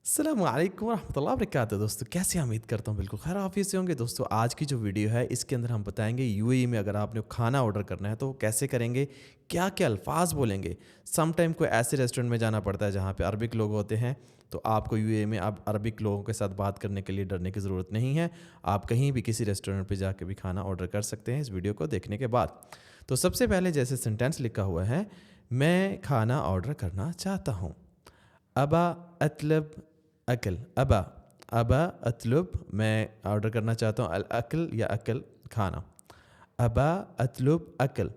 अस्सलाम वालेकुम रहमतुल्लाहि व बरकातहू। दोस्तों कैसे हैं? उम्मीद करता हूँ बिल्कुल खैर आफियत से होंगे। दोस्तों आज की जो वीडियो है इसके अंदर हम बताएंगे यूएई में अगर आपने खाना ऑर्डर करना है तो कैसे करेंगे, क्या क्या अल्फाज बोलेंगे। सम टाइम कोई ऐसे रेस्टोरेंट में जाना पड़ता है जहाँ पे अरबिक लोग होते हैं, तो आपको यूएई में अब अरबिक लोगों के साथ बात करने के लिए डरने की ज़रूरत नहीं है। आप कहीं भी किसी रेस्टोरेंट पर जाकर भी खाना ऑर्डर कर सकते हैं इस वीडियो को देखने के बाद। तो सबसे पहले जैसे सेंटेंस लिखा हुआ है, मैं खाना ऑर्डर करना चाहता हूँ। अबा अतलब अकल। अबा अबा अतलब मैं ऑर्डर करना चाहता हूँ, अल अकल या अकल खाना। अबा अतलब अकल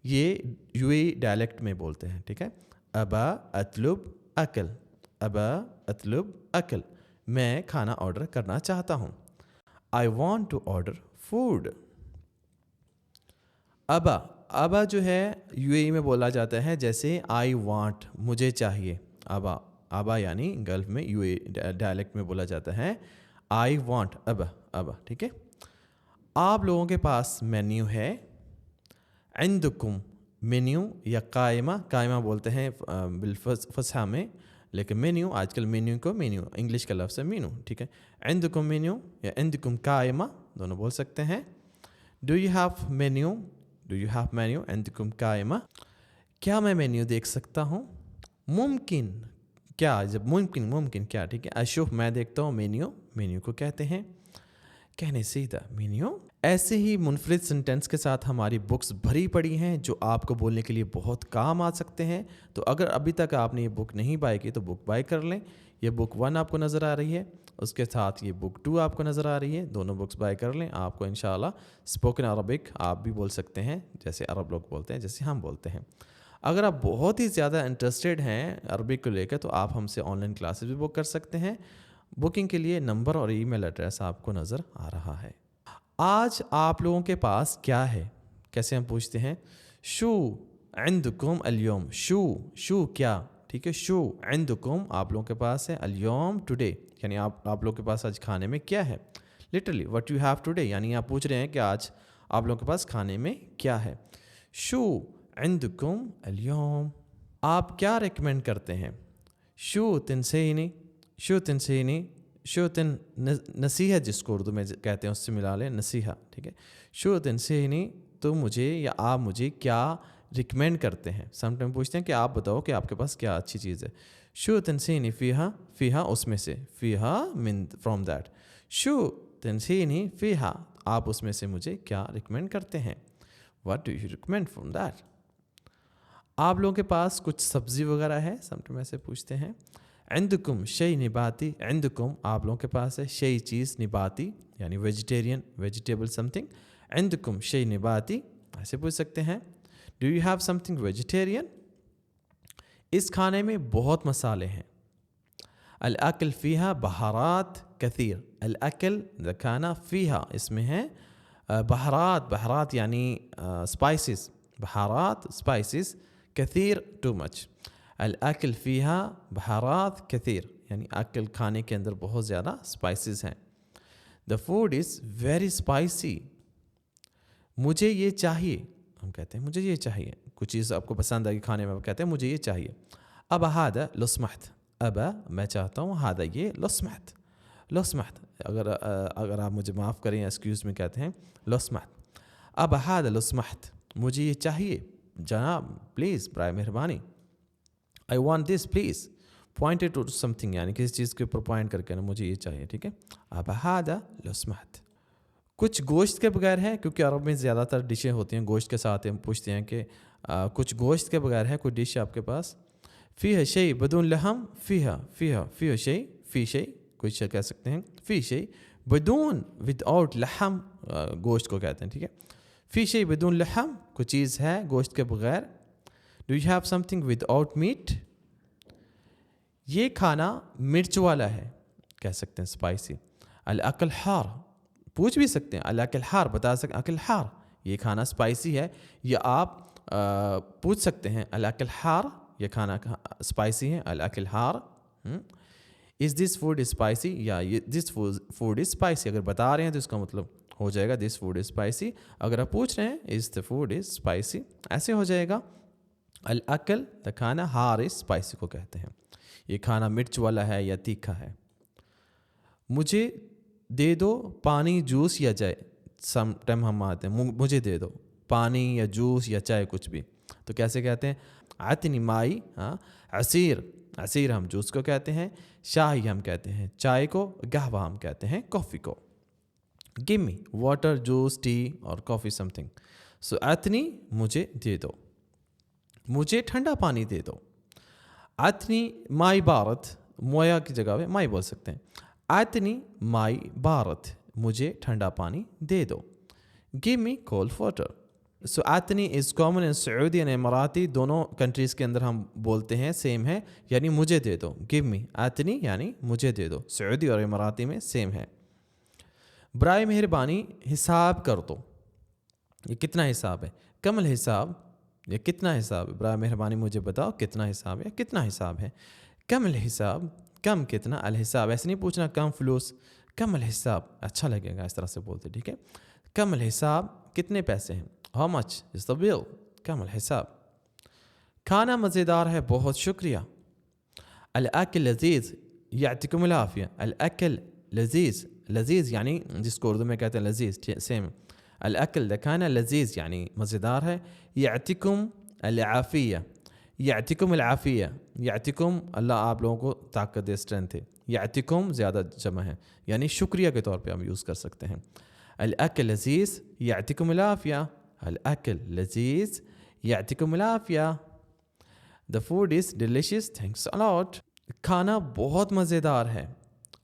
ये यूएई डायलेक्ट में बोलते हैं, ठीक है। अबा अतलब अकल, अबा अतलब अकल मैं खाना ऑर्डर करना चाहता हूँ। I want to order food. अबा अबा जो है यूएई में बोला जाता है जैसे आई वांट मुझे चाहिए। अबा अबा यानी गल्फ में यूएई डायलेक्ट में बोला जाता है आई वांट अबा अबा, ठीक है। आप लोगों के पास मेन्यू है। इंदकुम मेन्यू या कायमा, कायमा बोलते हैं बिलफसहा में, लेकिन मेन्यू आजकल मेन्यू को मेन्यू इंग्लिश का लफ्ज़ है मेन्यू, ठीक है। इंदकुम मेन्यू या इंदकुम कायमा दोनों बोल सकते हैं। Do you have menu, do you have menu इंदकुम कायमा। क्या मैं मेन्यू देख सकता हूँ? मुमकिन क्या, जब मुमकिन मुमकिन क्या, ठीक है। अशुफ मैं देखता हूँ मेन्यू, मेन्यू को कहते हैं। कहने सीधा मेन्यू। ऐसे ही मुनफरिद सेंटेंस के साथ हमारी बुक्स भरी पड़ी हैं जो आपको बोलने के लिए बहुत काम आ सकते हैं। तो अगर अभी तक आपने ये बुक नहीं बाय की तो बुक बाय कर लें। ये बुक 1 आपको नज़र आ रही है, उसके साथ ये बुक 2 आपको नज़र आ रही है, दोनों बुक्स बाय कर लें। आपको इंशाल्लाह स्पोकन अरबिक आप भी बोल सकते हैं जैसे अरब लोग बोलते हैं, जैसे हम बोलते हैं। अगर आप बहुत ही ज़्यादा इंटरेस्टेड हैं अरबिक को लेकर तो आप हमसे ऑनलाइन क्लासेस भी बुक कर सकते हैं। बुकिंग के लिए नंबर और ईमेल एड्रेस आपको नज़र आ रहा है। आज आप लोगों के पास क्या है, कैसे हम पूछते हैं? शू इंदकुम अल्योम। शू शू क्या, ठीक है। शू इंदकुम आप लोगों के पास है, अल्योम टुडे यानी आप लोगों के पास आज खाने में क्या है। Literally what you have today यानी आप पूछ रहे हैं कि आज आप लोगों के पास खाने में क्या है। शू इंदकुम अल्योम। आप क्या रिकमेंड करते हैं? शू तनसेनी, शू तनसेनी, शो तिन नसीहा जिसको उर्दू में कहते हैं उससे मिला लें नसीहा, ठीक है। शो तनसेनी तो मुझे या आप मुझे क्या रिकमेंड करते हैं। समटाइम पूछते हैं कि आप बताओ कि आपके पास क्या अच्छी चीज़ है। शो तनसेनी फ़ीहा, फ़ीहा उसमें से, फ़ीहा मिन फ्रॉम दैट। शो तनसेनी फ़ीहा आप उसमें से मुझे क्या रिकमेंड करते हैं। What do you recommend from that. आप लोगों के पास कुछ सब्ज़ी वगैरह है, समटाइम ऐसे पूछते हैं। इंदकुम शई निबाती, इंदकुम आप लोगों के पास है शई चीज़, निबाती यानी वेजिटेरियन वेजिटेबल समथिंग। इंदकुम शई निबाती ऐसे पूछ सकते हैं। Do you have something vegetarian. इस खाने में बहुत मसाले हैं। अल अकल फ़ीहा बहारात कथीर। अल अकल द खाना फ़ीहा इसमें है बहारात, बहारात यानी spices, बहारात spices, Kathir too much. अल अकल फ़ीहा बहारात कथीर यानी अकल खाने के अंदर बहुत ज़्यादा स्पाइसेस हैं। The food is very spicy. मुझे ये चाहिए, हम कहते हैं मुझे ये चाहिए, कुछ चीज़ आपको पसंद आई खाने में, कहते हैं मुझे ये चाहिए। अब हादा लस्महत, अब मैं चाहता हूँ, हादा ये लस्महत, लस्महत अगर आप मुझे माफ़ करें एक्सक्यूज़ में कहते हैं लस्महत। अब हादा लस्महत मुझे ये चाहिए, जनाब प्लीज़ बराए मेहरबानी। I want this please, pointed to something यानी किसी चीज़ के ऊपर पॉइंट करके ना मुझे ये चाहिए, ठीक है। अब हादा लस्महत। कुछ गोश्त के बगैर है, क्योंकि अरब में ज़्यादातर डिशें होती हैं गोश्त के साथ। हम पूछते हैं कि कुछ गोश्त के बगैर है कोई डिश आपके पास। फ़ी शई बदून लहम, फ़ीहा फ़ीहा फ़ी शई, फ़ी शई कोई शई कह सकते हैं, फ़ी शई बदून विदाउट लहम गोश्त को कहते हैं, ठीक है। फ़ी शई बदून लहम कोई चीज़ है गोश्त के बगैर। Do you have something without meat. ये खाना मिर्च वाला है, कह सकते हैं स्पाइसी। अल अकल हार पूछ भी सकते हैं, अल अकल हार बता सकते, अकल हार ये खाना स्पाइसी है, या आप पूछ सकते हैं अल अकल हार ये खाना स्पाइसी है, अल अकल हार। इज़ दिस फूड स्पाइसी, या ये दिस फूड इज़ स्पाइसी। अगर बता रहे हैं तो इसका मतलब हो जाएगा दिस फूड इज़ स्पाइसी। अगर आप पूछ रहे हैं is the food is spicy, ऐसे हो जाएगा। अल अकल द खाना, हार इज़ स्पाइसी को कहते हैं। ये खाना मिर्च वाला है या तीखा है। मुझे दे दो पानी, जूस या चाय। सम टाइम हम आते हैं मुझे दे दो पानी या जूस या चाय कुछ भी, तो कैसे कहते हैं? आतनी माई, हाँ। असीर हम जूस को कहते हैं, शाही हम कहते हैं चाय को, कहवा हम कहते हैं कॉफ़ी को। Give me water, juice, T और कॉफ़ी समथिंग। सो आतनी मुझे दे दो, मुझे ठंडा पानी दे दो। आतनी माई बारत, मोया की जगह पे माई बोल सकते हैं। आतनी माई बारत, मुझे ठंडा पानी दे दो। Give me cold water. So आतनी is common in Saudi and Emirati, दोनों कंट्रीज़ के अंदर हम बोलते हैं, सेम है, यानी मुझे दे दो। गिव मी आतनी यानी मुझे दे दो, सऊदी और इमराती में सेम है। बराए मेहरबानी हिसाब कर दो। ये कितना हिसाब है? कमल हिसाब, ये कितना हिसाब है? बराए मेहरबानी मुझे बताओ कितना हिसाब है, कितना हिसाब है? कमल हिसाब, कम कितना, अल हिसाब ऐसे नहीं पूछना कम फ्लूस, कमल हिसाब अच्छा लगेगा इस तरह से बोलते, ठीक है। कमल हिसाब कितने पैसे हैं? How much is the bill, कमल हिसाब। खाना मज़ेदार है, बहुत शुक्रिया। अल अकल लजीज़, यातिकुमुल आफिया। अल अकल लजीज़, लजीज़ यानी जिसको उर्दू में कहते हैं लजीज़, सेम। अल अकल द खाना लजीज़ यानी मज़ेदार है। यातिकुम अल आफिया, यातिकुम अल आफिया, यातिकुम अल्लाह आप लोगों को ताकत दे, स्ट्रेंथ है। यातिकुम ज़्यादा जमा है, यानी शुक्रिया के तौर पे हम यूज़ कर सकते हैं। अल अकल लजीज़ यातिकुम अल आफिया, अल अकल लजीज़ यातिकुम अल आफिया। The food is delicious, thanks a lot. खाना बहुत मज़ेदार है।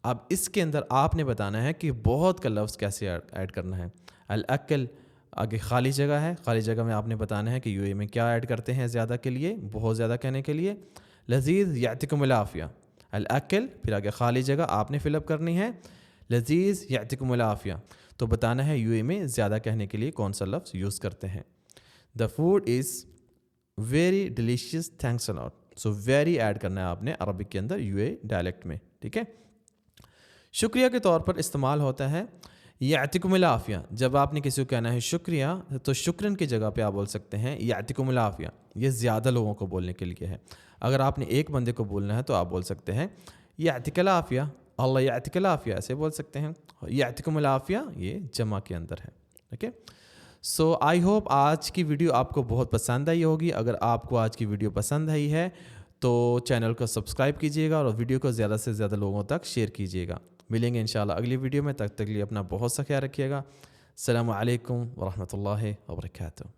अब इसके अंदर आपने बताना है कि बहुत का लफ्ज़ कैसे ऐड करना है। अल अकल आगे खाली जगह है, खाली जगह में आपने बताना है कि यूए में क्या ऐड करते हैं ज़्यादा के लिए, बहुत ज़्यादा कहने के लिए। लजीज़ यातिकुमुल आफिया, अल अकल फिर आगे खाली जगह आपने फिलअप करनी है, लजीज़ यातिकुमुल आफिया। तो बताना है यूए में ज़्यादा कहने के लिए कौन सा लफ्ज़ यूज़ करते हैं। The food is very delicious, thanks a lot. So very add करना है आपने अरबिक के अंदर यूए डायलेक्ट में, ठीक है। शुक्रिया के तौर पर इस्तेमाल होता है यातिकुमुल आफिया। जब आपने किसी को कहना है शुक्रिया, तो शुक्रन की जगह पे आप बोल सकते हैं यातिकुमुल आफिया। ये ज़्यादा लोगों को बोलने के लिए है। अगर आपने एक बंदे को बोलना है तो आप बोल सकते हैं यातिकुल आफिया, अल्लाह यातिकुल आफिया, ऐसे बोल सकते हैं। यातिकुमुल आफिया ये जमा के अंदर है, ओके। सो आई होप आज की वीडियो आपको बहुत पसंद आई होगी। अगर आपको आज की वीडियो पसंद आई है तो चैनल को सब्सक्राइब कीजिएगा और वीडियो को ज़्यादा से ज़्यादा लोगों तक शेयर कीजिएगा। मिलेंगे इंशाल्लाह अगली वीडियो में, तब तक के लिए अपना बहुत सा ख्याल रखिएगा। अस्सलामु अलैकुम व रहमतुल्लाहि व बरकातुहू।